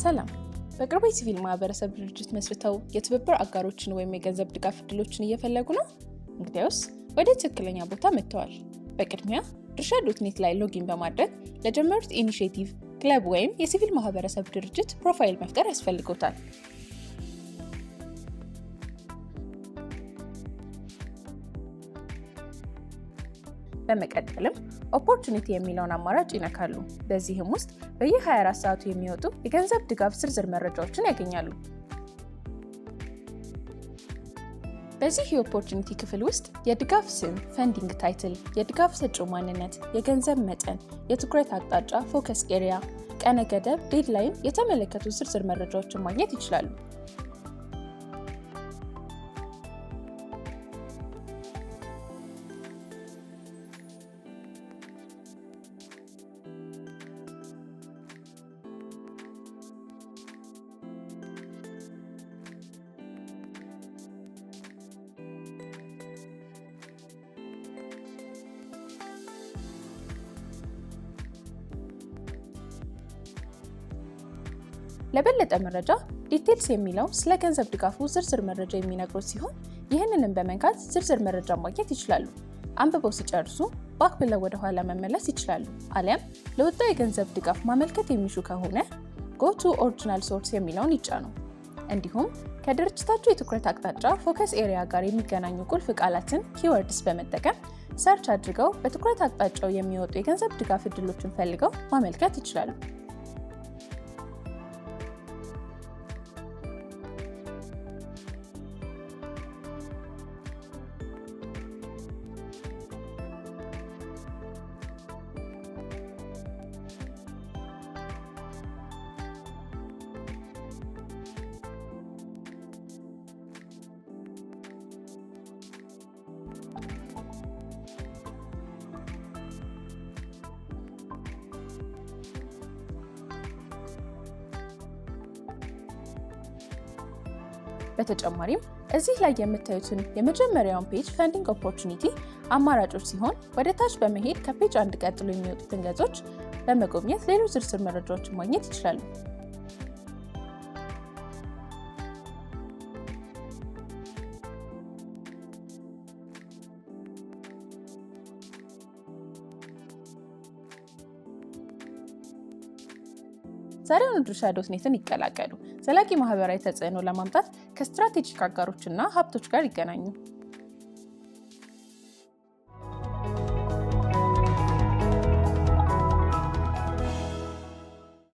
ሰላም። በቅርቡ የሲቪል ማህበረሰብ ድርጅት መስርተው የትብብር አጋሮችን ወይም የገንዘብ ድጋፍ እድሎችን እየፈለጉ ነው? እንግዲያውስ ወደ ትክክለኛ ቦታ መጥተዋል። በቅድሚያ ድርሻ.ኔት ላይ ሎጊን በማድረግ ለጀመሩት ኢኒሼቲቭ፣ ክለብ ወይም የሲቪል ማህበረሰብ ድርጅት ፕሮፋይል መፍጠር ያስፈልጎታል። በመቀጠልም ኦፖርቹኒቲ የሚለውን አማራጭ ይነካሉ። በዚህም ውስጥ በየ24 ሰዓቱ የሚወጡ የገንዘብ ድጋፍ ዝርዝር መረጃዎችን ያገኛሉ። በዚህ የኦፖርቹኒቲ ክፍል ውስጥ የድጋፍ ስም፣ ፈንዲንግ ታይትል፣ የድጋፍ ሰጪው ማንነት፣ የገንዘብ መጠን፣ የትኩረት አቅጣጫ፣ ፎከስ ኤሪያ፣ ቀነ ገደብ፣ ዴድላይን የተመለከቱ ዝርዝር መረጃዎችን ማግኘት ይችላሉ። ለበለጠ መረጃ ዲቴልስ የሚለው ስለ ገንዘብ ድጋፉ ዝርዝር መረጃ የሚነግሩት ሲሆን ይህንንም በመንካት ዝርዝር መረጃ ማግኘት ይችላሉ። አንብበው ሲጨርሱ ባክ ብለው ወደ ኋላ መመለስ ይችላሉ። አሊያም ለወጣው የገንዘብ ድጋፍ ማመልከት የሚሹ ከሆነ Go to Original Source የሚለውን ይጫኑ። እንዲሁም ከድርጅታቸው የትኩረት አቅጣጫ ፎከስ ኤሪያ ጋር የሚገናኙ ቁልፍ ቃላትን ኪወርድስ በመጠቀም ሰርች አድርገው በትኩረት አቅጣጫው የሚወጡ የገንዘብ ድጋፍ እድሎችን ፈልገው ማመልከት ይችላሉ። በተጨማሪም እዚህ ላይ የምታዩትን የመጀመሪያውን ፔጅ ፈንዲንግ ኦፖርቹኒቲ አማራጮች ሲሆን ወደ ታች በመሄድ ከፔጅ 1 ቀጥሎ የሚወጡትን ገጾች በመጎብኘት ሌሎች ዝርዝር መረጃዎችን ማግኘት ይችላሉ። ዛሬውኑ ድርሻ.ኔትን ይቀላቀሉ። ዘላቂ ማህበራዊ ተጽዕኖ ለማምጣት ከስትራቴጂክ አጋሮችና ሀብቶች ጋር ይገናኙ።